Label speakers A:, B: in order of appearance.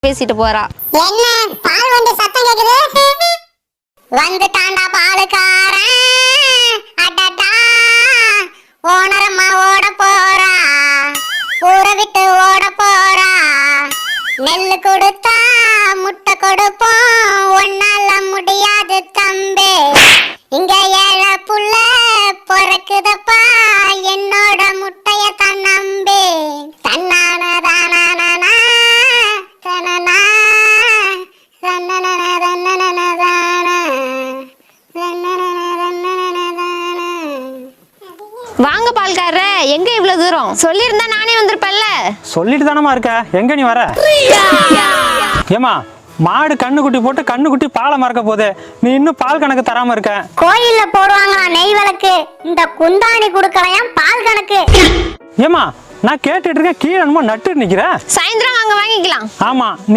A: பேசிட்டு போறா.
B: என்ன பால் வண்டி சத்தம் கேக்குது? வந்துட்டான்டா பாலுக்காரன். அடடா ஓனரம்மா ஓட போறா, ஊரை விட்டு ஓட போறா. நெல்லு கொடுத்தா முட்டை கொடுப்போம், ஒன்னால முடியாது தம்பி. இங்க ஏழை புள்ள பொறக்குதப்பா, என்னோட முட்டைய தான் நம்பி. தன்னான தானா தனனா தன்னன தன்னன தான
A: வாங்க பால்காரர, எங்க இவ்வளவு தூரம்? சொல்லியிருந்தா நானே வந்திருப்பேன்ல.
C: சொல்லிட்டு தானமா இருக்க, எங்க நீ வர? ஏமா மாடு கண்ணுக்குட்டி போட்டு கண்ணுக்குட்டி பாலை மறக்க போதே, நீ இன்னும் பால் கணக்கு தராம இருக்க.
B: கோயில்ல போடுவாங்களா நெய் விளக்கு, இந்த குந்தாணி குடுக்கலையாம் பால் கணக்கு.
C: ஏமா நான் கேட்டுட்டு இருக்கேன், கீழே என்னமோ நட்டு நிக்கிற.
A: சாயந்தரம் அங்க வாங்கிக்கலாம்.
C: ஆமா.